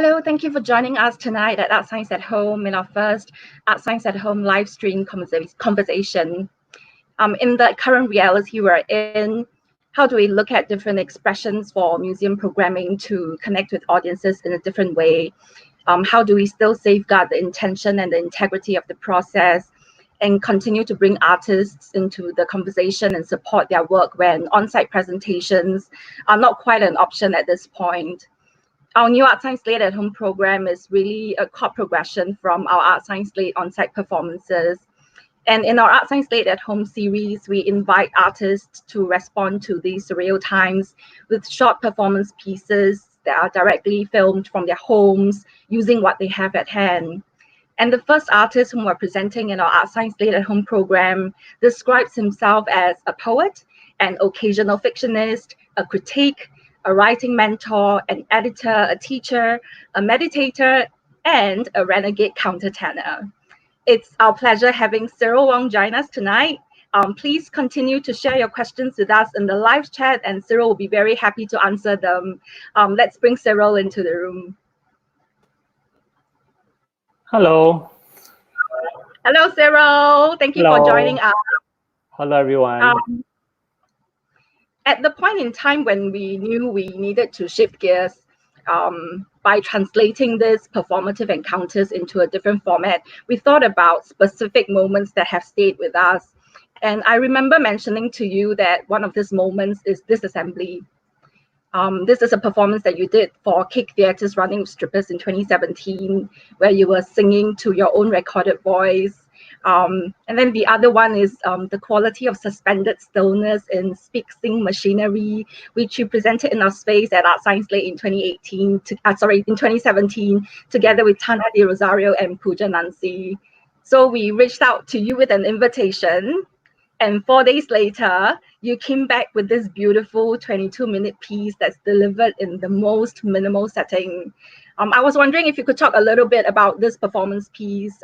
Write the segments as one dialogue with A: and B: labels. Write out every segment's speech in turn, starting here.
A: Hello, thank you for joining us tonight at ArtScience at Home in our first ArtScience at Home live stream conversation. In the current reality we're in, how do we look at different expressions for museum programming to connect with audiences in a different way? How do we still safeguard the intention and the integrity of the process and continue to bring artists into the conversation and support their work when on-site presentations are not quite an option at this point? Our new ArtScience Late at Home program is really a chord progression from our ArtScience Late on-site performances. And in our ArtScience Late at Home series, we invite artists to respond to these surreal times with short performance pieces that are directly filmed from their homes using what they have at hand. And the first artist whom we're presenting in our ArtScience Late at Home program describes himself as a poet, an occasional fictionist, a critique, a writing mentor, an editor, a teacher, a meditator, and a renegade countertenor. It's our pleasure having Cyril Wong join us tonight. Please continue to share your questions with us in the live chat, and Cyril will be very happy to answer them. Let's bring Cyril into the room.
B: Hello.
A: Hello, Cyril. Thank you for joining us.
B: Hello, everyone.
A: At the point in time when we knew we needed to shift gears by translating these performative encounters into a different format, we thought about specific moments that have stayed with us. And I remember mentioning to you that one of these moments is Disassembly. This is a performance that you did for Cake Theatre's Running Strippers in 2017, where you were singing to your own recorded voice. And then the other one is the quality of suspended stillness in Speak Sing Machinery, which you presented in our space at ArtScience Late in 2017, together with Tana Di Rosario and Pooja Nancy. So we reached out to you with an invitation, and 4 days later, you came back with this beautiful 22-minute piece that's delivered in the most minimal setting. I was wondering if you could talk a little bit about this performance piece.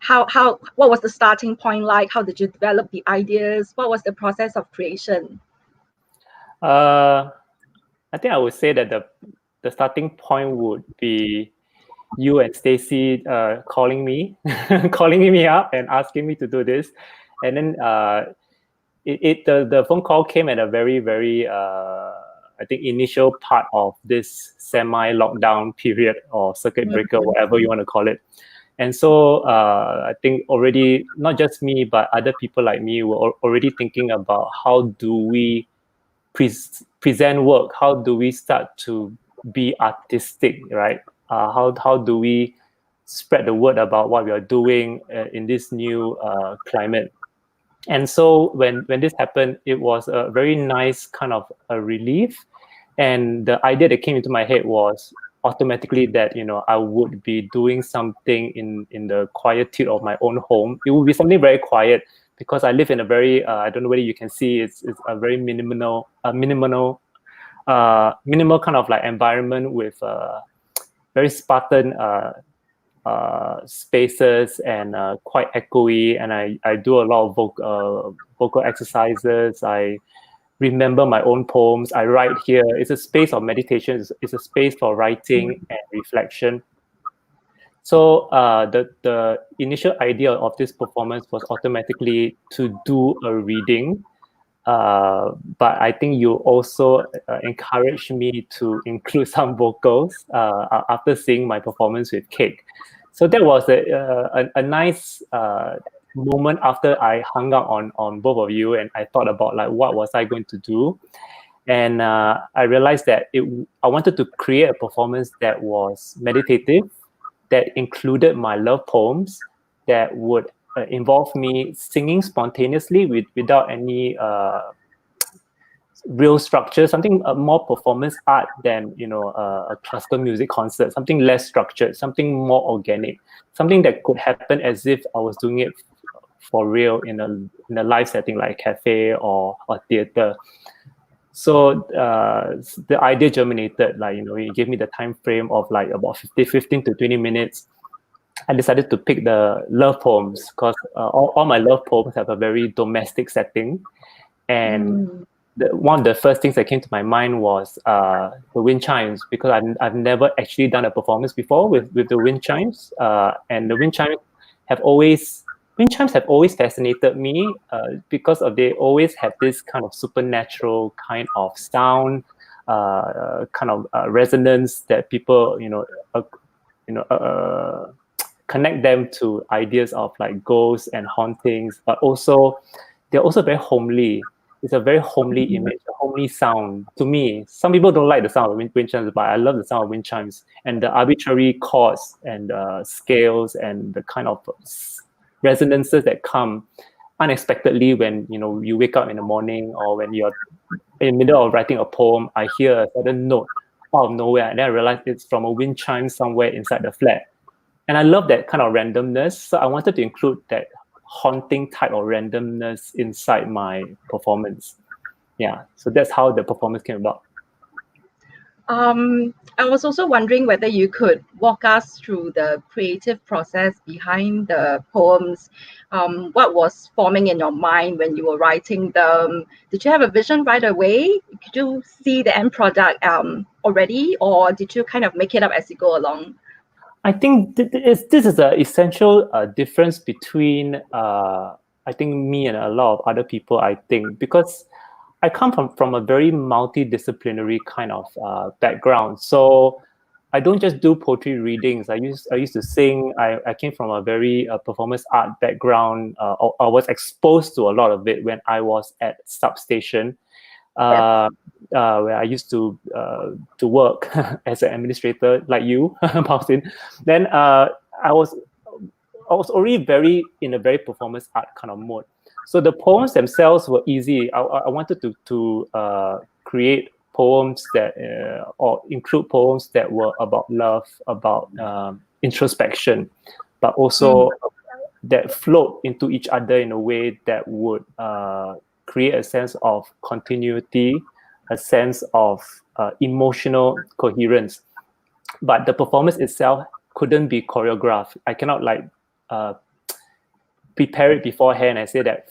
A: What was the starting point like? How did you develop the ideas? What was the process of creation?
B: I think I would say that the starting point would be you and Stacy calling me up and asking me to do this, and then the phone call came at a very, very I think initial part of this semi-lockdown period or circuit breaker, whatever you want to call it. And so I think already, not just me, but other people like me were already thinking about how do we present work? How do we start to be artistic, right? How do we spread the word about what we are doing in this new climate? And so when this happened, it was a very nice kind of a relief. And the idea that came into my head was automatically that, I would be doing something in the quietude of my own home. It would be something very quiet because I live in a very, I don't know whether you can see, it's a very minimal kind of like environment with very Spartan spaces and quite echoey. And I do a lot of vocal exercises. I remember my own poems. I write here. It's a space of meditation. It's a space for writing and reflection. So the initial idea of this performance was automatically to do a reading. But I think you also encouraged me to include some vocals after seeing my performance with Cake. So that was a nice moment after I hung out on both of you, and I thought about like what was I going to do, and I realized that I wanted to create a performance that was meditative, that included my love poems, that would involve me singing spontaneously without any real structure, something more performance art than a classical music concert, something less structured, something more organic, something that could happen as if I was doing it for real in a live setting like cafe or theater. So the idea germinated, like, it gave me the time frame of like about 15 to 20 minutes. I decided to pick the love poems because all my love poems have a very domestic setting. And one of the first things that came to my mind was the Wind Chimes, because I've never actually done a performance before with the Wind Chimes, and the Wind chimes have always fascinated me because they always have this kind of supernatural kind of sound, kind of resonance that people connect them to ideas of like ghosts and hauntings, but also they're also very homely. It's a very homely image, a homely sound to me. Some people don't like the sound of wind chimes, but I love the sound of wind chimes and the arbitrary chords and scales and the kind of resonances that come unexpectedly when you wake up in the morning, or when you're in the middle of writing a poem. I hear a sudden note out of nowhere, and then I realize it's from a wind chime somewhere inside the flat. And I love that kind of randomness. So I wanted to include that haunting type of randomness inside my performance. Yeah, so that's how the performance came about.
A: I was also wondering whether you could walk us through the creative process behind the poems. What was forming in your mind when you were writing them? Did you have a vision right away? Could you see the end product already, or did you kind of make it up as you go along?
B: I think this is an essential difference between I think me and a lot of other people, I think, because I come from a very multidisciplinary kind of background. So I don't just do poetry readings. I used to sing. I came from a very performance art background. I was exposed to a lot of it when I was at Substation, where I used to work as an administrator, like you, Paulson. Then I was already in a very performance art kind of mode. So the poems themselves were easy. I wanted to create poems that or include poems that were about love, about introspection, but also that flowed into each other in a way that would create a sense of continuity, a sense of emotional coherence. But the performance itself couldn't be choreographed. I cannot prepare it beforehand and say that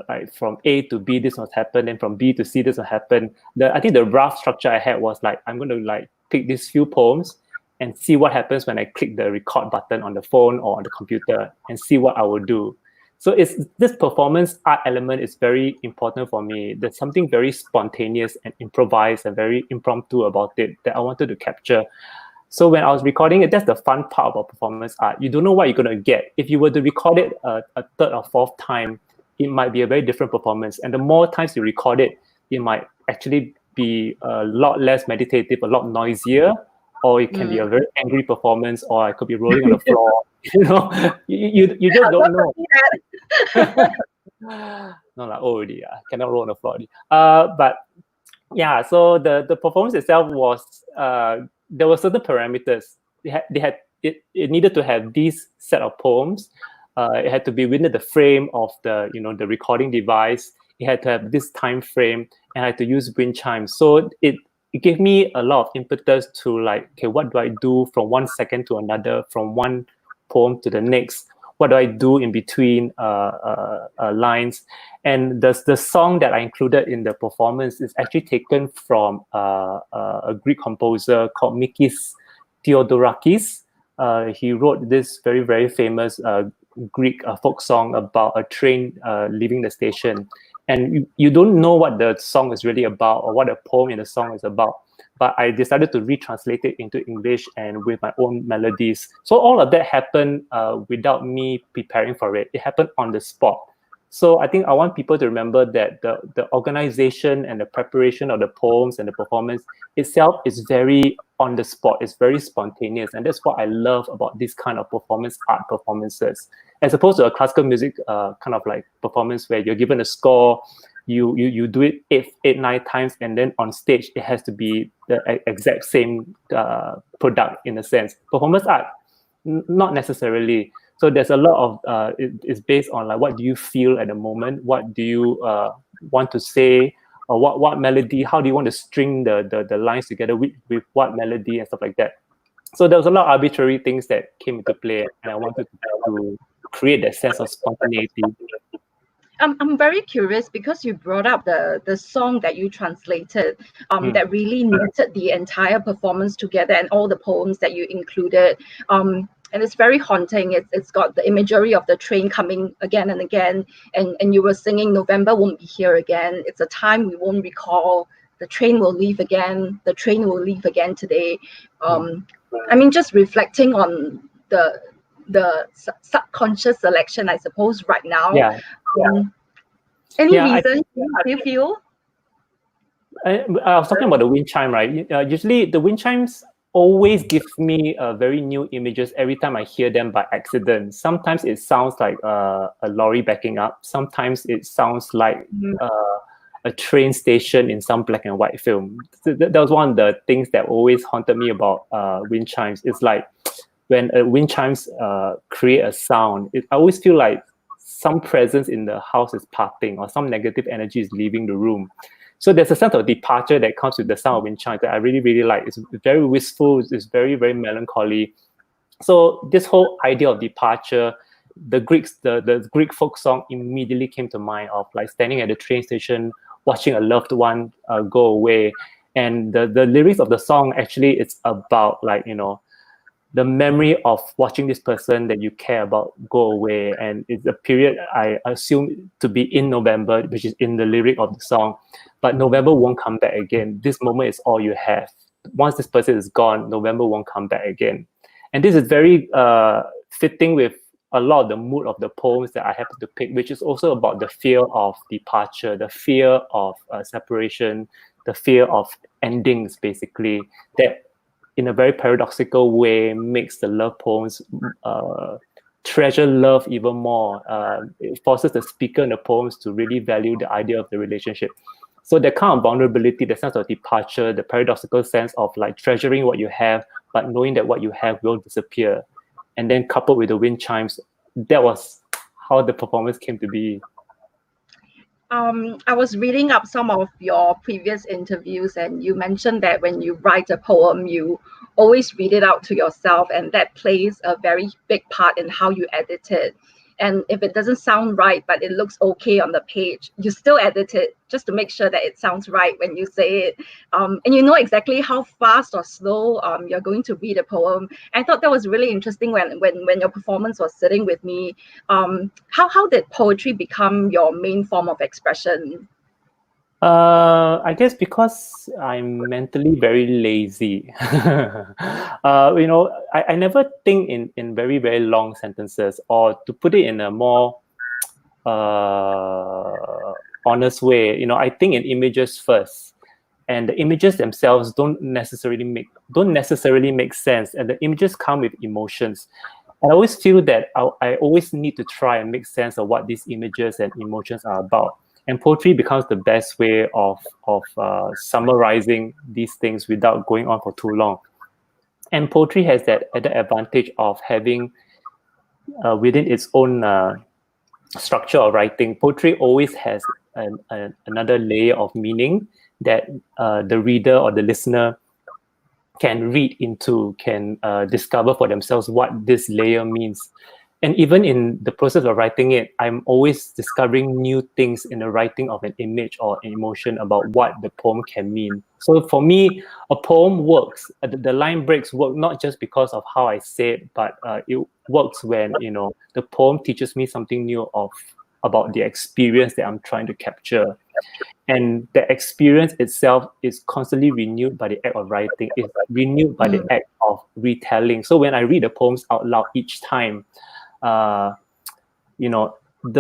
B: like from A to B this must happen, and from B to C this will happen. I think the rough structure I had was like, I'm going to pick these few poems and see what happens when I click the record button on the phone or on the computer, and see what I will do. So this performance art element is very important for me. There's something very spontaneous and improvised and very impromptu about it that I wanted to capture. So when I was recording it, that's the fun part about performance art. You don't know what you're going to get. If you were to record it a third or fourth time, it might be a very different performance. And the more times you record it, it might actually be a lot less meditative, a lot noisier, or it can be a very angry performance, or I could be rolling on the floor. You just don't know. No, already, cannot roll on the floor. But yeah, so the performance itself was there were certain parameters. It needed to have these set of poems. It had to be within the frame of the recording device. It had to have this time frame, and I had to use wind chimes. So it gave me a lot of impetus to okay, what do I do from 1 second to another, from one poem to the next? What do I do in between lines? And the song that I included in the performance is actually taken from a Greek composer called Mikis Theodorakis. He wrote this very, very famous Greek folk song about a train leaving the station. And you don't know what the song is really about or what the poem in the song is about. But I decided to retranslate it into English and with my own melodies. So all of that happened without me preparing for it. It happened on the spot. So I think I want people to remember that the organization and the preparation of the poems and the performance itself is very on the spot. It's very spontaneous. And that's what I love about this kind of performance art performances. As opposed to a classical music kind of performance where you're given a score, you do it 8-9 times, and then on stage it has to be the exact same product in a sense. Performance art, not necessarily. So there's a lot of it's based on what do you feel at the moment, what do you want to say, or what melody, how do you want to string the lines together with what melody and stuff like that. So there was a lot of arbitrary things that came into play, and I wanted to create that sense of spontaneity.
A: I'm very curious because you brought up the song that you translated, that really knitted the entire performance together and all the poems that you included. And it's very haunting. It's got the imagery of the train coming again and again, and you were singing November won't be here again. It's a time we won't recall. The train will leave again. The train will leave again today. I mean, just reflecting on the subconscious selection, I suppose, right now.
B: Yeah.
A: Any reason you feel?
B: I was talking about the wind chime, right? Usually the wind chimes always give me very new images every time I hear them by accident. Sometimes it sounds like a lorry backing up. Sometimes it sounds like a train station in some black and white film. That was one of the things that always haunted me about wind chimes. It's like when wind chimes create a sound, I always feel like some presence in the house is parting or some negative energy is leaving the room. So there's a sense of departure that comes with the sound of wind chimes that I really, really like. It's very wistful. It's very, very melancholy. So this whole idea of departure, the Greek folk song immediately came to mind of like standing at the train station, watching a loved one go away. And the lyrics of the song, actually, it's about like, the memory of watching this person that you care about go away. And it's a period I assume to be in November, which is in the lyric of the song. But November won't come back again. This moment is all you have. Once this person is gone, November won't come back again. And this is very fitting with a lot of the mood of the poems that I happen to pick, which is also about the fear of departure, the fear of separation, the fear of endings, basically, that in a very paradoxical way makes the love poems treasure love even more. It forces the speaker in the poems to really value the idea of the relationship. So that kind of vulnerability, the sense of departure, the paradoxical sense of like treasuring what you have, but knowing that what you have will disappear. And then coupled with the wind chimes, that was how the performance came to be.
A: I was reading up some of your previous interviews, and you mentioned that when you write a poem, you always read it out to yourself, and that plays a very big part in how you edit it. And if it doesn't sound right, but it looks okay on the page, you still edit it just to make sure that it sounds right when you say it. And you know exactly how fast or slow you're going to read a poem. I thought that was really interesting when your performance was sitting with me. How did poetry become your main form of expression?
B: I guess because I'm mentally very lazy. I never think in very, very long sentences, or to put it in a more honest way, I think in images first. And the images themselves don't necessarily make sense. And the images come with emotions. And I always feel that I always need to try and make sense of what these images and emotions are about. And poetry becomes the best way of summarizing these things without going on for too long. And poetry has that added advantage of having within its own structure of writing, poetry always has another layer of meaning that the reader or the listener can read into, can discover for themselves what this layer means. And even in the process of writing it, I'm always discovering new things in the writing of an image or an emotion about what the poem can mean. So for me, a poem works. The line breaks work not just because of how I say it, but it works when the poem teaches me something new about the experience that I'm trying to capture. And the experience itself is constantly renewed by the act of writing. It's renewed by the act of retelling. So when I read the poems out loud each time, the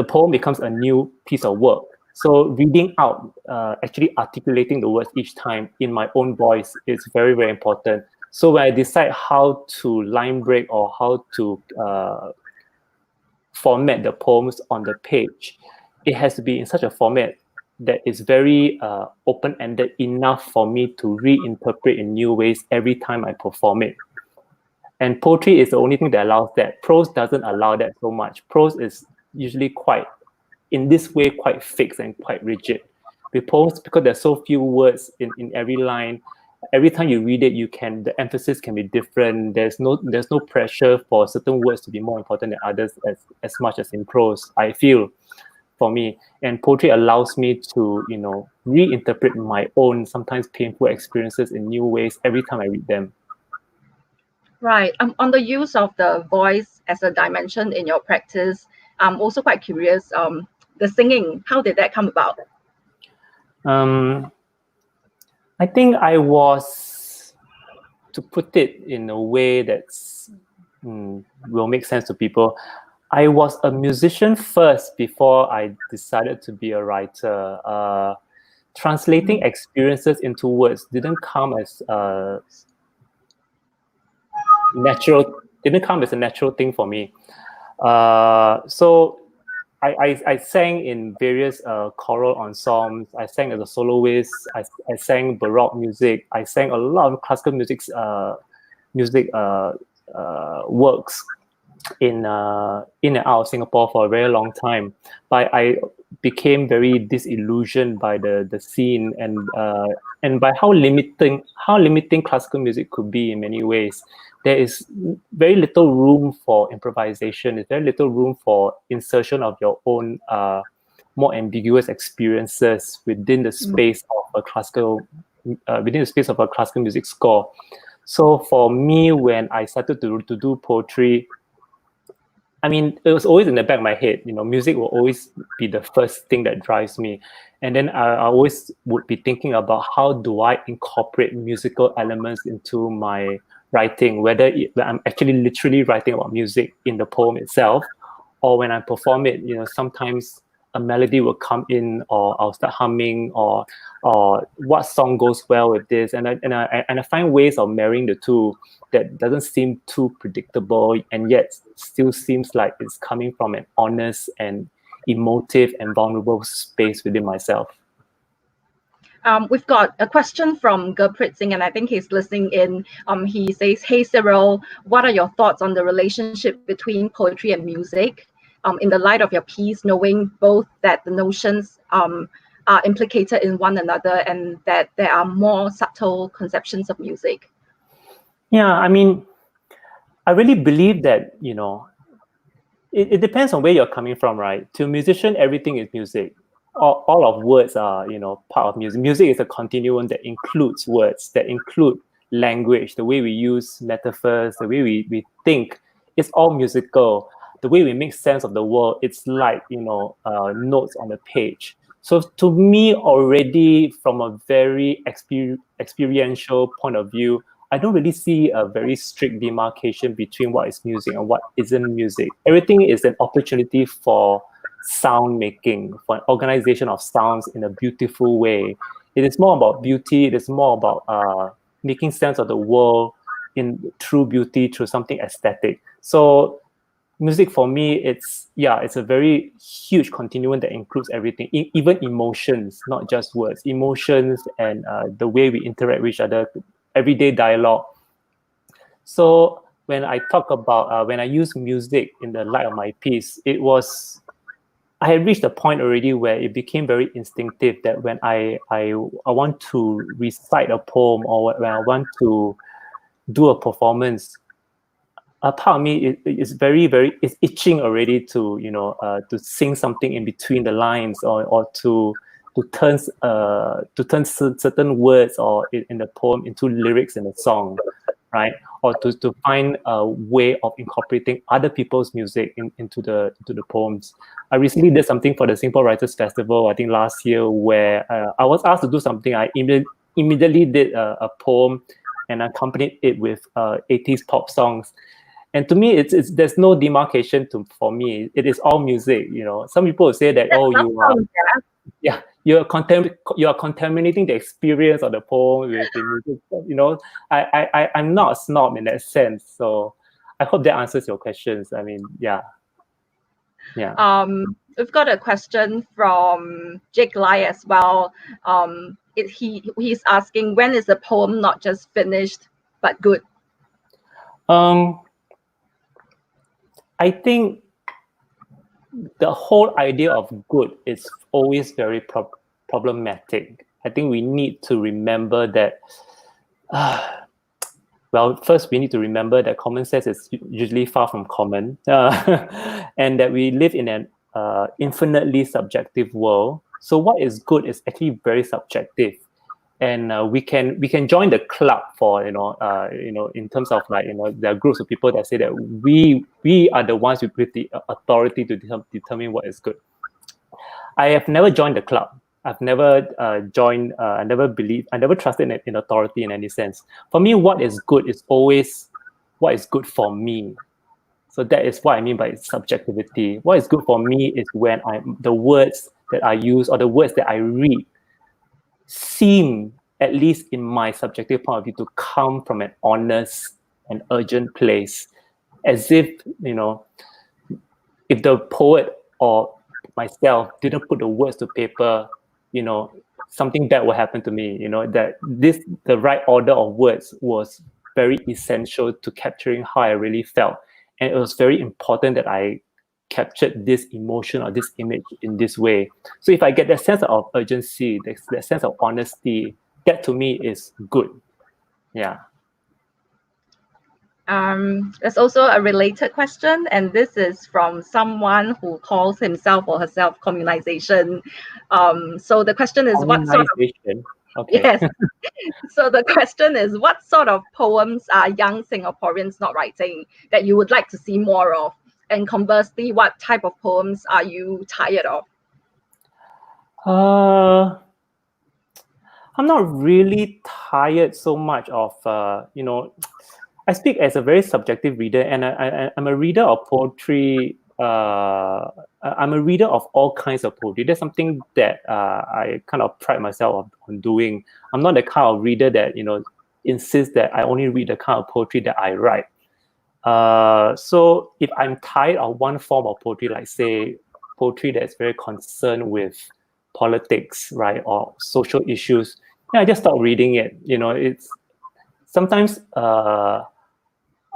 B: poem becomes a new piece of work. So reading out, actually articulating the words each time in my own voice is very, very important. So when I decide how to line break or how to format the poems on the page, it has to be in such a format that is very open-ended enough for me to reinterpret in new ways every time I perform it. And poetry is the only thing that allows that. Prose doesn't allow that so much. Prose is usually quite fixed and quite rigid. With poems, because there's so few words in every line, every time you read it, the emphasis can be different. There's no pressure for certain words to be more important than others as much as in prose, I feel. for me, and poetry allows me to, reinterpret my own sometimes painful experiences in new ways every time I read them.
A: Right. On the use of the voice as a dimension in your practice, I'm also quite curious. The singing, how did that come about?
B: I think I was, to put it in a way that's will make sense to people, I was a musician first before I decided to be a writer. Translating experiences into words didn't come as a natural thing for me. So I sang in various choral ensembles. I sang as a soloist. I sang Baroque music. I sang a lot of classical music works in and out of Singapore for a very long time. But I became very disillusioned by the scene and by how limiting classical music could be in many ways. There is very little room for improvisation. There's very little room for insertion of your own more ambiguous experiences within the space of a classical music score. So for me, when I started to do poetry, I mean, it was always in the back of my head, music will always be the first thing that drives me. And then I always would be thinking about how do I incorporate musical elements into my writing, whether I'm actually literally writing about music in the poem itself, or when I perform it, sometimes a melody will come in, or I'll start humming, or what song goes well with this, and I find ways of marrying the two that doesn't seem too predictable, and yet still seems like it's coming from an honest and emotive and vulnerable space within myself.
A: We've got a question from Gurpreet Singh, and I think he's listening in. He says, "Hey Cyril, what are your thoughts on the relationship between poetry and music? In the light of your piece, knowing both that the notions are implicated in one another and that there are more subtle conceptions of music."
B: Yeah, I mean, I really believe that, it depends on where you're coming from, right? To a musician, everything is music. All of words are, part of music. Music is a continuum that includes words, that include language, the way we use metaphors, the way we think. It's all musical. The way we make sense of the world, it's like, notes on a page. So to me, already from a very experiential point of view, I don't really see a very strict demarcation between what is music and what isn't music. Everything is an opportunity for sound making, for an organization of sounds in a beautiful way. It is more about beauty. It is more about making sense of the world through beauty, through something aesthetic. So music for me, it's a very huge continuum that includes everything, even emotions, not just words, emotions and the way we interact with each other, everyday dialogue. So when I talk about, when I use music in the light of my piece, I had reached a point already where it became very instinctive that when I want to recite a poem, or when I want to do a performance, a part of me is very, very, is itching already to, to sing something in between the lines, or to turn certain words or in the poem into lyrics in a song, right? Or to find a way of incorporating other people's music into the poems. I recently did something for the Singapore Writers Festival, I think last year, where I was asked to do something. I immediately did a poem and accompanied it with 80s pop songs. And to me, there's no demarcation for me. It is all music. Some people will say that, you're contaminating the experience of the poem with the music. I'm not a snob in that sense. So I hope that answers your questions. I mean, yeah.
A: We've got a question from Jake Lai as well. He's asking, when is the poem not just finished but good?
B: I think the whole idea of good is always very problematic. I think we need to remember that, first we need to remember that common sense is usually far from common, and that we live in an infinitely subjective world. So what is good is actually very subjective, and we can join the club for in terms of like there are groups of people that say that we are the ones with the authority to determine what is good. I have never joined the club. I've never joined. I never believed. I never trusted in authority in any sense. For me, what is good is always what is good for me. So that is what I mean by subjectivity. What is good for me is when the words that I use or the words that I read seem, at least in my subjective point of view, to come from an honest and urgent place, as if if the poet or myself didn't put the words to paper, something bad will happen to me. That the right order of words was very essential to capturing how I really felt, and it was very important that I captured this emotion or this image in this way. So if I get that sense of urgency, that sense of honesty, that to me is good. Yeah.
A: There's also a related question, and this is from someone who calls himself or herself communization. So the question is, what sort of...
B: Okay.
A: Yes. So the question is, what sort of poems are young Singaporeans not writing that you would like to see more of? And conversely, what type of poems are you tired of?
B: I'm not really tired so much of, I speak as a very subjective reader, and I'm a reader of poetry. I'm a reader of all kinds of poetry. That's something that I kind of pride myself on doing. I'm not the kind of reader that, insists that I only read the kind of poetry that I write. So if I'm tired of one form of poetry, like say poetry that's very concerned with politics, right, or social issues, I just stop reading it. It's sometimes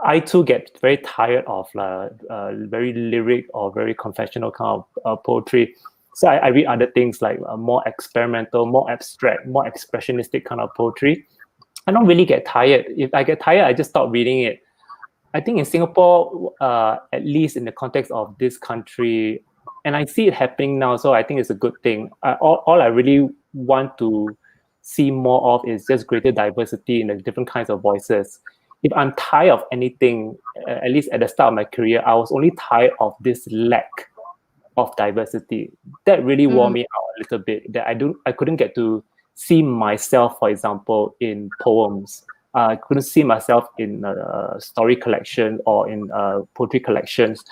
B: I too get very tired of very lyric or very confessional kind of poetry. So I read other things like more experimental, more abstract, more expressionistic kind of poetry. I don't really get tired. If I get tired, I just stop reading it. I think in Singapore, at least in the context of this country, and I see it happening now, so I think it's a good thing. All I really want to see more of is just greater diversity in the different kinds of voices. If I'm tired of anything, at least at the start of my career, I was only tired of this lack of diversity. That really wore me out a little bit, that I couldn't get to see myself, for example, in poems. I couldn't see myself in a story collection or in poetry collections.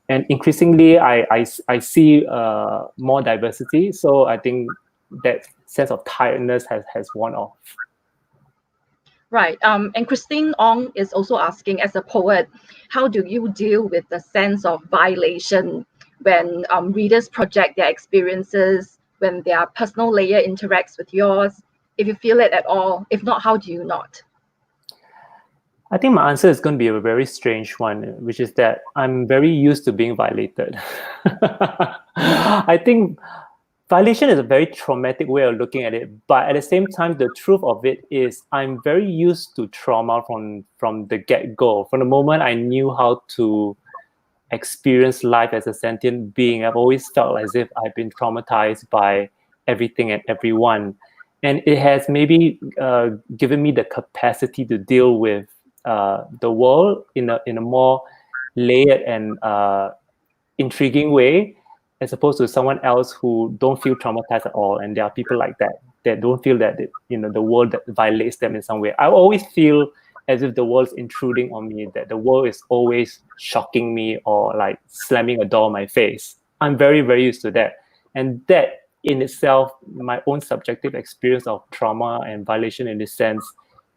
B: And increasingly, I see more diversity. So I think that sense of tiredness has worn off.
A: Right. And Christine Ong is also asking, as a poet, how do you deal with the sense of violation when readers project their experiences, when their personal layer interacts with yours? If you feel it at all, if not, how do you not?
B: I think my answer is going to be a very strange one, which is that I'm very used to being violated. I think violation is a very traumatic way of looking at it, but at the same time, the truth of it is I'm very used to trauma from the get-go. From the moment I knew how to experience life as a sentient being, I've always felt as if I've been traumatized by everything and everyone. And it has maybe given me the capacity to deal with the world in a more layered and intriguing way, as opposed to someone else who don't feel traumatized at all. And there are people like that don't feel that the world that violates them in some way. I always feel as if the world's intruding on me, that the world is always shocking me or like slamming a door in my face. I'm very, very used to that. And that in itself, my own subjective experience of trauma and violation in this sense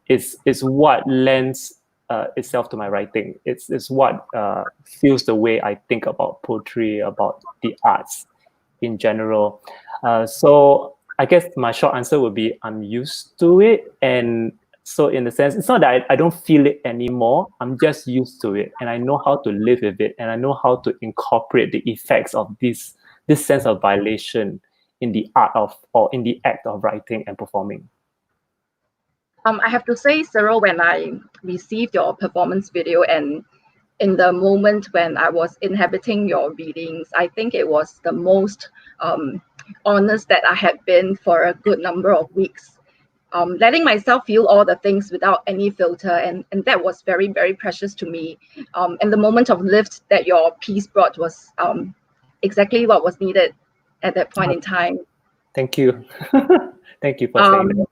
B: is what lends itself to my writing. It's what fuels the way I think about poetry, about the arts in general. So I guess my short answer would be I'm used to it. And so in a sense, it's not that I don't feel it anymore. I'm just used to it. And I know how to live with it. And I know how to incorporate the effects of this sense of violation in the art of, or in the act of writing and performing.
A: I have to say, Cyril, when I received your performance video and in the moment when I was inhabiting your readings, I think it was the most honest that I had been for a good number of weeks. Letting myself feel all the things without any filter, and that was very, very precious to me. And the moment of lift that your piece brought was exactly what was needed at that point in time.
B: Thank you. Thank you for saying that.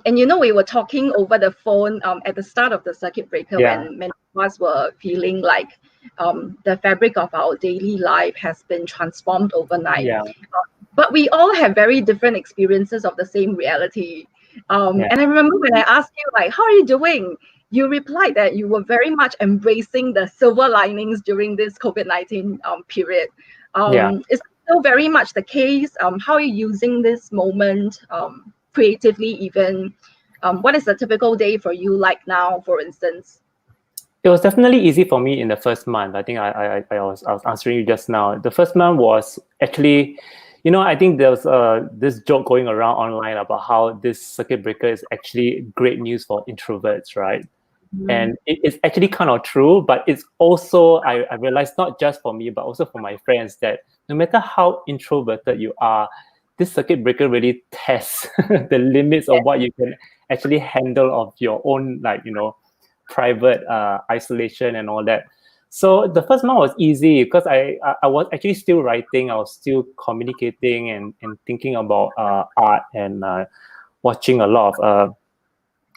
A: And you know, we were talking over the phone at the start of the circuit breaker, when many of us were feeling like the fabric of our daily life has been transformed overnight. But we all have very different experiences of the same reality. And I remember when I asked you, like, how are you doing? You replied that you were very much embracing the silver linings during this COVID-19 period. Is still very much the case? How are you using this moment creatively even? What is a typical day for you like now, for instance?
B: It was definitely easy for me in the first month. I think I was answering you just now. The first month was actually, you know, I think there was this joke going around online about how this circuit breaker is actually great news for introverts, right? And it's actually kind of true, but it's also, I realized, not just for me, but also for my friends, that no matter how introverted you are, this circuit breaker really tests the limits of what you can actually handle of your own, like, you know, private isolation and all that. So the first month was easy because I was actually still writing, I was still communicating and thinking about art and watching a lot of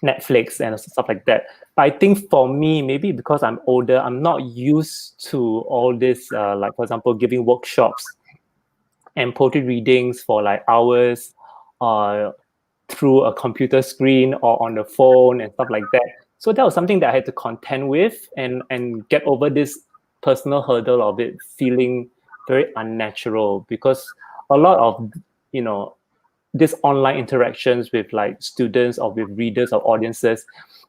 B: Netflix and stuff like that. But I think for me, maybe because I'm older, I'm not used to all this, like, for example, giving workshops and poetry readings for like hours through a computer screen or on the phone and stuff like that. So that was something that I had to contend with and get over this personal hurdle of it feeling very unnatural, because a lot of, you know, these online interactions with like students or with readers or audiences,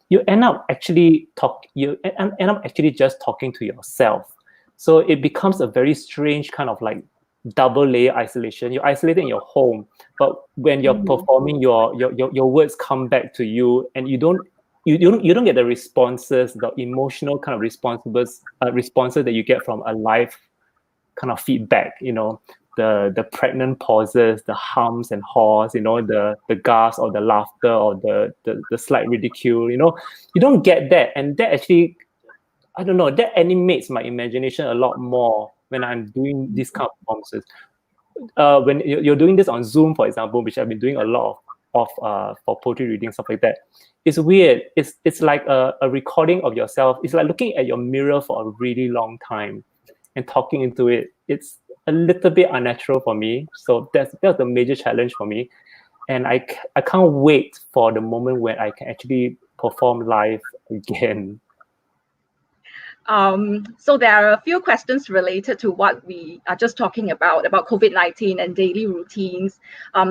B: you end up actually just talking to yourself. So it becomes a very strange kind of like double layer isolation. You're isolated in your home, but when you're performing, your words come back to you, and you don't get the responses, the emotional kind of responses that you get from a live kind of feedback. You know, the pregnant pauses, the hums and haws, you know, the gasp or the laughter or the slight ridicule. You know, you don't get that, and that actually, I don't know, that animates my imagination a lot more when I'm doing these kind of performances. When you're doing this on Zoom, for example, which I've been doing a lot of for poetry reading, stuff like that, it's weird. It's like a recording of yourself. It's like looking at your mirror for a really long time and talking into it. It's a little bit unnatural for me. So that's the major challenge for me. And I can't wait for the moment when I can actually perform live again.
A: So there are a few questions related to what we are just talking about COVID-19 and daily routines.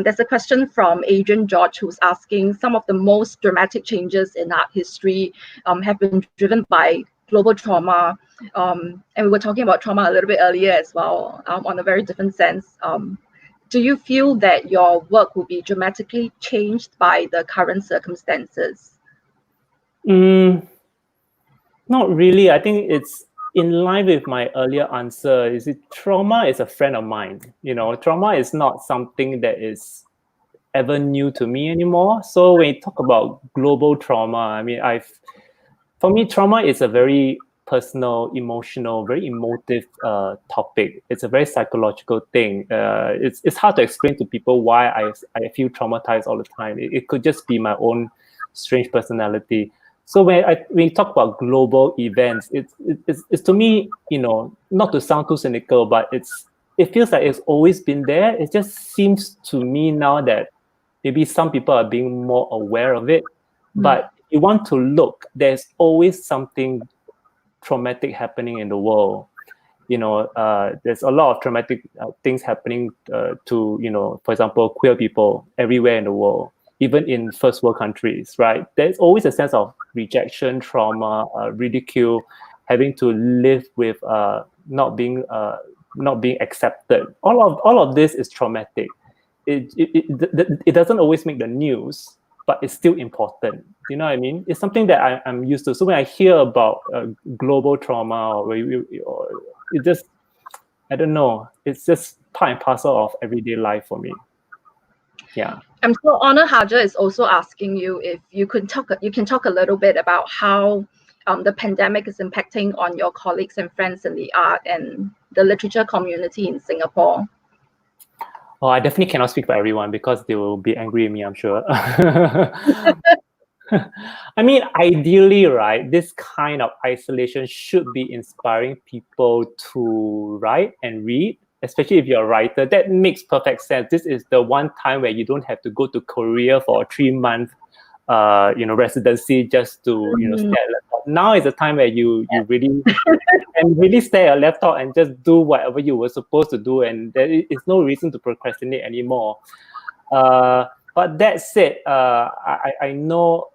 A: There's a question from Adrian George, who's asking, some of the most dramatic changes in art history have been driven by global trauma. And we were talking about trauma a little bit earlier as well, on a very different sense. Do you feel that your work will be dramatically changed by the current circumstances?
B: Not really. I think it's in line with my earlier answer. Is it trauma is a friend of mine. You know, trauma is not something that is ever new to me anymore. So when you talk about global trauma, I mean, for me, trauma is a very personal, emotional, very emotive topic. It's a very psychological thing. It's hard to explain to people why I feel traumatized all the time. It could just be my own strange personality. So when you talk about global events, it's to me, you know, not to sound too cynical, but it feels like it's always been there. It just seems to me now that maybe some people are being more aware of it. But if you want to look, there's always something traumatic happening in the world. You know, there's a lot of traumatic things happening to, you know, for example, queer people everywhere in the world, even in first world countries, right? There's always a sense of rejection, trauma, ridicule, having to live with not being accepted. All of this is traumatic. It doesn't always make the news, but it's still important. You know what I mean? It's something that I'm used to. So when I hear about global trauma, or it just, I don't know, it's just part and parcel of everyday life for me. Yeah.
A: So Honor Haja is also asking you if you can talk a little bit about how the pandemic is impacting on your colleagues and friends in the art and the literature community in Singapore.
B: Oh, I definitely cannot speak for everyone because they will be angry at me, I'm sure. I mean, ideally, right, this kind of isolation should be inspiring people to write and read, especially if you're a writer. That makes perfect sense. This is the one time where you don't have to go to Korea for a 3-month residency just to stare at laptop. Now is the time where you really and really stare at a laptop and just do whatever you were supposed to do, and there is no reason to procrastinate anymore. But that said, I know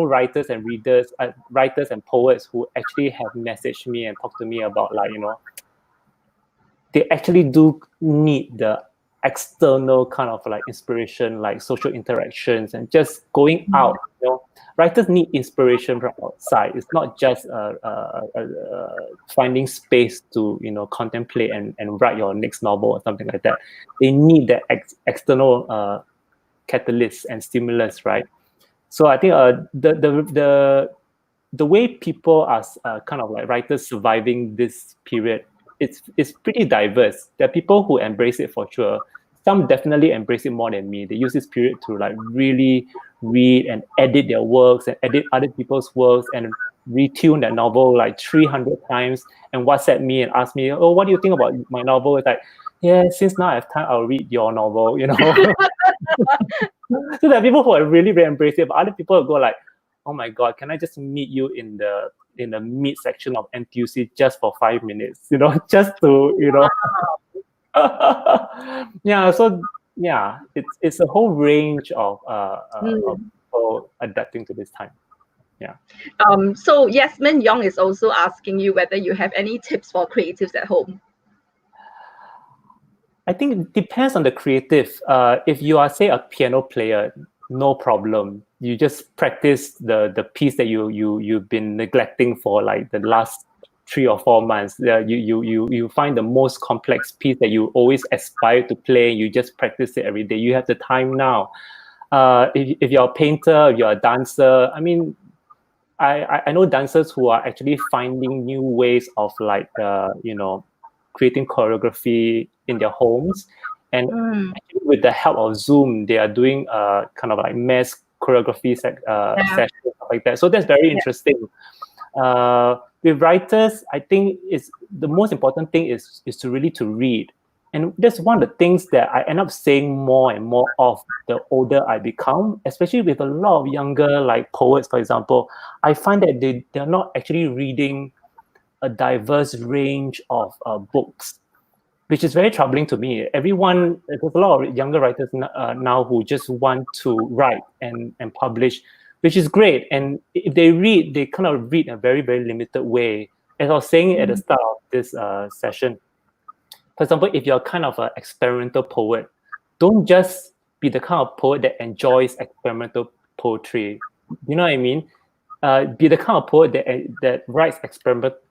B: writers and readers, writers and poets who actually have messaged me and talked to me about, like, they actually do need the external kind of like inspiration, like social interactions and just going out. Writers need inspiration from outside. It's not just finding space to contemplate and write your next novel or something like that. They need that external catalyst and stimulus, right? So I think the way people are kind of like writers surviving this period, it's pretty diverse. There are people who embrace it for sure. Some definitely embrace it more than me. They use this period to like really read and edit their works and edit other people's works and retune their novel like 300 times and WhatsApp me and ask me, oh, what do you think about my novel? It's like, yeah, since now I have time, I'll read your novel, So there are people who are really, really embrace it, but other people will go like, oh my God, can I just meet you in the mid section of NTUC just for 5 minutes, just to, yeah. So yeah, it's a whole range of people adapting to this time. Yeah.
A: So Yasmin Young is also asking you whether you have any tips for creatives at home.
B: I think it depends on the creative. If you are, say, a piano player, no problem. You just practice the piece that you've been neglecting for like the last 3 or 4 months. You find the most complex piece that you always aspire to play. You just practice it every day. You have the time now. If you're a painter, if you're a dancer, I mean, I know dancers who are actually finding new ways of like creating choreography in their homes, and actually with the help of Zoom, they are doing kind of like mass choreography sessions, stuff like that. So that's very interesting. With writers, I think it's the most important thing is to really to read. And that's one of the things that I end up saying more and more of the older I become, especially with a lot of younger like poets, for example. I find that they're not actually reading a diverse range of books, which is very troubling to me. There's a lot of younger writers now who just want to write and publish, which is great. And if they read, they kind of read in a very, very limited way. As I was saying at the start of this session, for example, if you're kind of an experimental poet, don't just be the kind of poet that enjoys experimental poetry. You know what I mean? Be the kind of poet that writes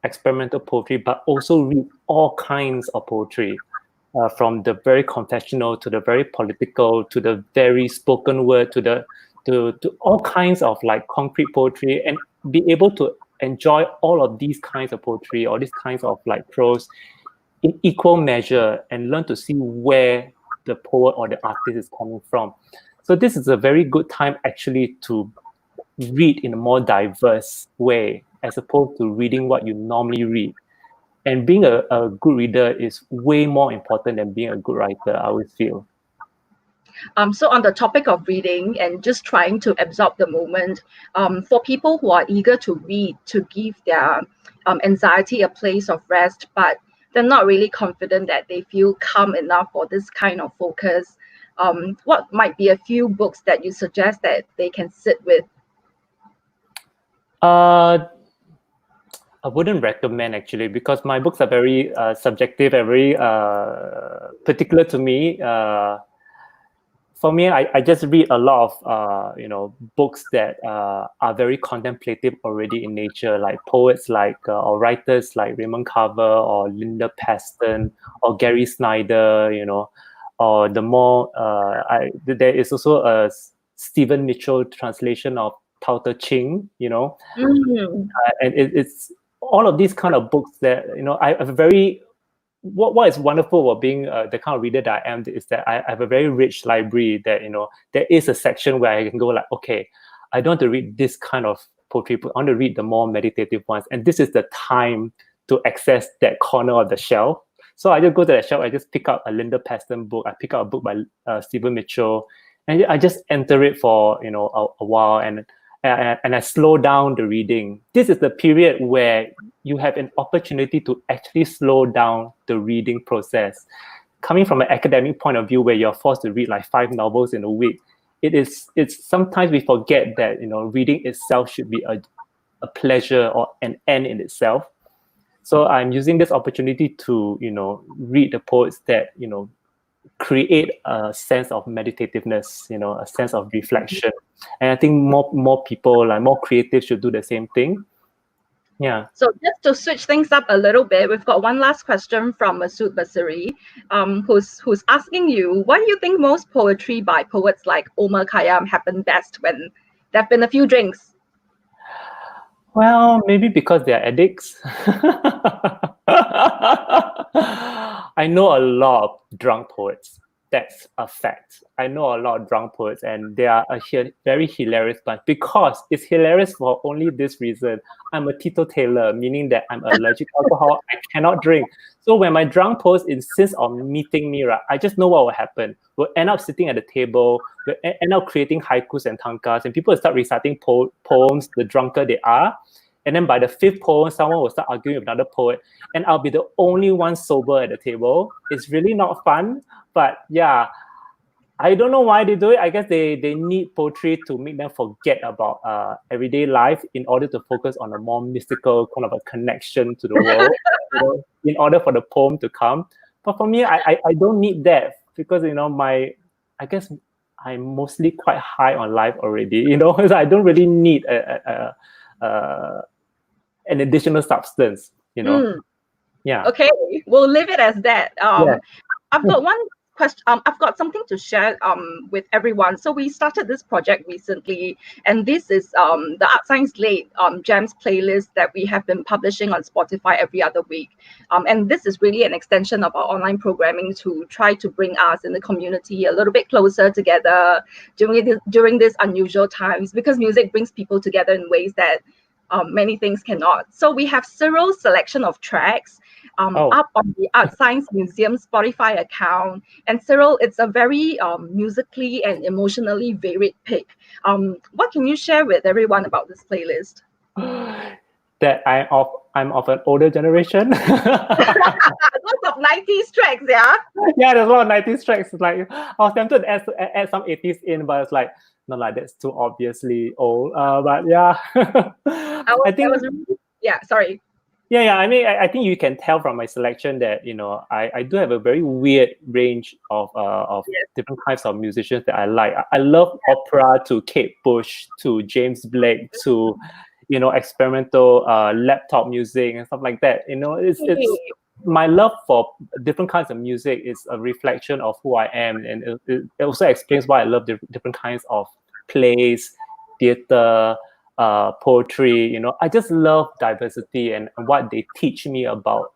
B: experimental poetry, but also read all kinds of poetry, from the very confessional to the very political to the very spoken word to all kinds of like concrete poetry, and be able to enjoy all of these kinds of poetry or these kinds of like prose in equal measure, and learn to see where the poet or the artist is coming from. So this is a very good time actually to read in a more diverse way, as opposed to reading what you normally read. And being a good reader is way more important than being a good writer, I always feel.
A: So on the topic of reading and just trying to absorb the moment, for people who are eager to read, to give their anxiety a place of rest, but they're not really confident that they feel calm enough for this kind of focus, what might be a few books that you suggest that they can sit with?
B: I wouldn't recommend, actually, because my books are very subjective and very particular to me. For for me, I just read a lot of books that are very contemplative already in nature, like poets like or writers like Raymond Carver or Linda Paston or Gary Snyder, or the more there is also a Stephen Mitchell translation of Tao Te Ching, and it's all of these kind of books that I have a very what is wonderful about being the kind of reader that I am is that I have a very rich library that, there is a section where I can go like, okay, I don't want to read this kind of poetry book. I want to read the more meditative ones. And this is the time to access that corner of the shelf. So I just go to the shelf, I just pick up a Linda Paston book, I pick up a book by Stephen Mitchell, and I just enter it for, a while, and I slow down the reading. This is the period where you have an opportunity to actually slow down the reading process. Coming from an academic point of view, where you're forced to read like 5 novels in a week, it's sometimes we forget that reading itself should be a pleasure or an end in itself. So I'm using this opportunity to read the poets that create a sense of meditativeness, a sense of reflection. And I think more people, like more creatives, should do the same thing. Yeah.
A: So just to switch things up a little bit, we've got one last question from Masood Basiri, who's asking you, why do you think most poetry by poets like Omar Khayyam happen best when there have been a few drinks?
B: Well, maybe because they're addicts. I know a lot of drunk poets. That's a fact. I know a lot of drunk poets, and they are a very hilarious bunch, because it's hilarious for only this reason. I'm a teetotaler, meaning that I'm allergic to alcohol. I cannot drink. So when my drunk poets insist on meeting me, right, I just know what will happen. We'll end up sitting at the table, we'll end up creating haikus and tankas, and people will start reciting poems the drunker they are. And then by the 5th poem, someone will start arguing with another poet, and I'll be the only one sober at the table. It's really not fun, but yeah, I don't know why they do it. I guess they need poetry to make them forget about everyday life in order to focus on a more mystical kind of a connection to the world, in order for the poem to come. But for me, I don't need that, because I guess I'm mostly quite high on life already. So I don't really need an additional substance. Yeah.
A: Okay, we'll leave it as that.
B: Yeah.
A: I've got one question. I've got something to share with everyone. So we started this project recently, and this is the ArtScience Late Gems playlist that we have been publishing on Spotify every other week. And this is really an extension of our online programming to try to bring us in the community a little bit closer together during these unusual times, because music brings people together in ways that many things cannot. So we have Cyril's selection of tracks up on the ArtScience Museum Spotify account. And Cyril, it's a very musically and emotionally varied pick. What can you share with everyone about this playlist?
B: That I'm of an older generation.
A: Lots of 90s tracks, yeah?
B: Yeah, there's a lot of 90s tracks. Like, I was tempted to add some 80s in, but it's like, no, like that's too obviously old. But yeah,
A: sorry.
B: Yeah. I mean, I think you can tell from my selection that I do have a very weird range of different types of musicians that I like. I love opera to Kate Bush to James Blake to experimental laptop music and stuff like that. It's my love for different kinds of music is a reflection of who I am, and it also explains why I love different kinds of plays, theater, poetry. I just love diversity and what they teach me about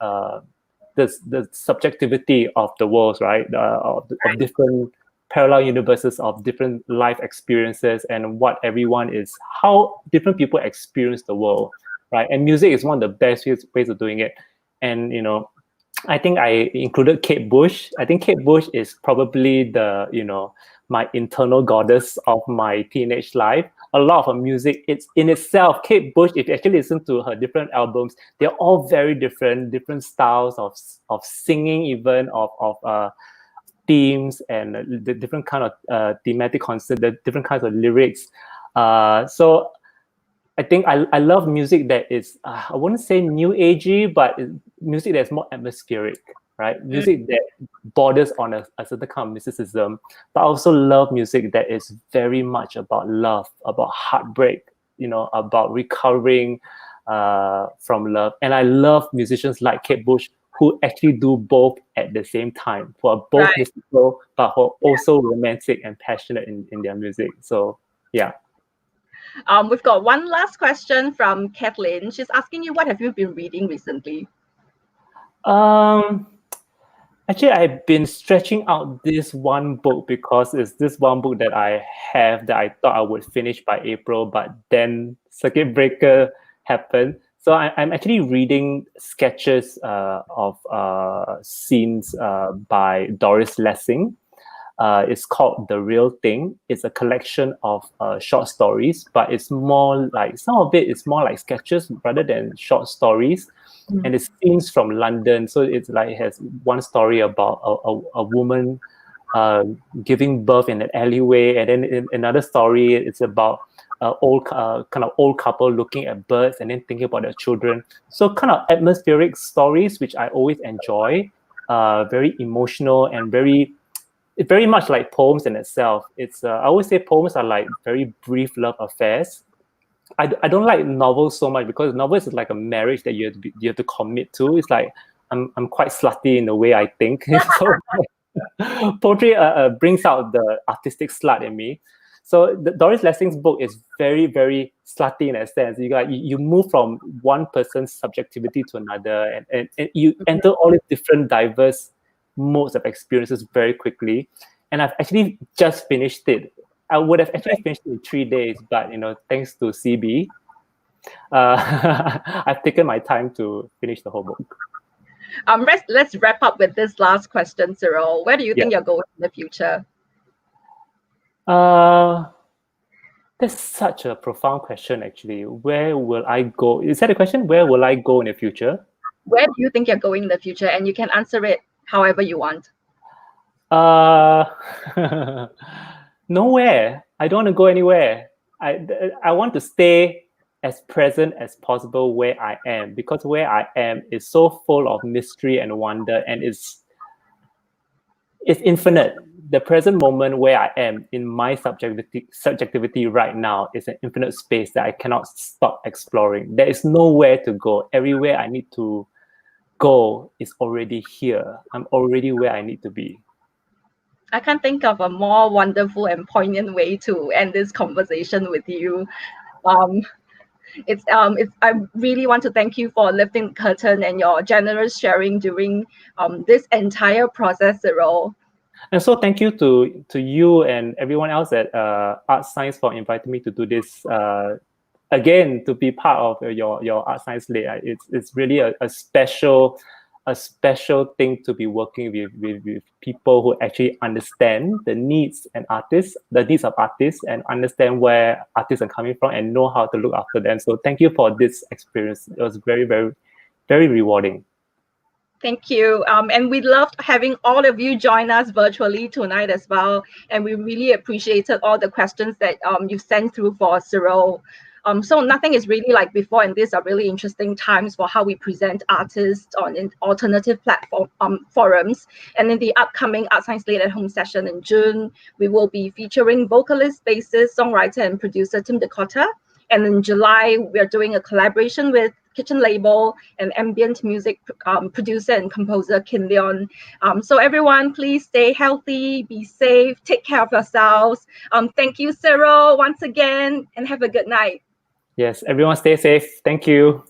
B: the subjectivity of the world, right? Of different parallel universes, of different life experiences, and what everyone is, how different people experience the world, right? And music is one of the best ways of doing it. And I think I included Kate Bush. I think Kate Bush is probably the my internal goddess of my teenage life. A lot of her music, it's in itself, Kate Bush, if you actually listen to her different albums, they're all very different styles of singing, even of themes, and the different kind of thematic concept, the different kinds of lyrics. So I think I love music that is, I wouldn't say new agey, but music that's more atmospheric. right? Music that borders on a certain kind of mysticism, but I also love music that is very much about love, about heartbreak, about recovering from love. And I love musicians like Kate Bush who actually do both at the same time, who are both mystical, but who are also romantic and passionate in their music. So, yeah.
A: We've got one last question from Kathleen. She's asking you, what have you been reading recently?
B: Actually, I've been stretching out this one book because it's this one book that I have that I thought I would finish by April, but then circuit breaker happened. So I'm actually reading sketches of scenes by Doris Lessing. It's called The Real Thing. It's a collection of short stories, but it's more like, some of it is more like sketches rather than short stories. And it's scenes from London. So it's like, it has one story about a woman giving birth in an alleyway. And then in another story, it's about old couple looking at birds and then thinking about their children. So kind of atmospheric stories, which I always enjoy, very emotional and it's very much like poems in itself. It's I always say poems are like very brief love affairs. I don't like novels so much because novels is like a marriage that you have to commit to. It's like I'm quite slutty in the way I think. So poetry brings out the artistic slut in me. So Doris Lessing's book is very, very slutty in a sense. You move from one person's subjectivity to another, and you enter all these different diverse modes of experiences very quickly. And I've actually just finished it. I would have actually finished it in 3 days, but thanks to CB, I've taken my time to finish the whole book.
A: Let's wrap up with this last question, Cyril. Where do you think you're going in the future?
B: That's such a profound question, actually. Where will I go? Is that a question? Where will I go in the future?
A: Where do you think you're going in the future? And you can answer it however you want.
B: Nowhere. I don't want to go anywhere. I want to stay as present as possible where I am, because where I am is so full of mystery and wonder, and it's infinite. The present moment where I am in my subjectivity right now is an infinite space that I cannot stop exploring. There is nowhere to go. Everywhere I need to go is already here. I'm already where I need to be.
A: I can't think of a more wonderful and poignant way to end this conversation with you. I really want to thank you for lifting the curtain and your generous sharing during this entire process, Cyril.
B: And so thank you to you and everyone else at ArtScience for inviting me to do this again, to be part of your ArtScience Late. It's really a special thing to be working with people who actually understand the needs of artists, and understand where artists are coming from and know how to look after them. So thank you for this experience. It was very, very, very rewarding.
A: Thank you. And we loved having all of you join us virtually tonight as well. And we really appreciated all the questions that you've sent through for Cyril. So nothing is really like before, and these are really interesting times for how we present artists on alternative platform forums. And in the upcoming ArtScience Late at Home session in June, we will be featuring vocalist, bassist, songwriter, and producer Tim Dakota. And in July, we are doing a collaboration with Kitchen Label and ambient music producer and composer Kin Leon. So everyone, please stay healthy, be safe, take care of yourselves. Thank you, Cyril, once again, and have a good night.
B: Yes, everyone stay safe. Thank you.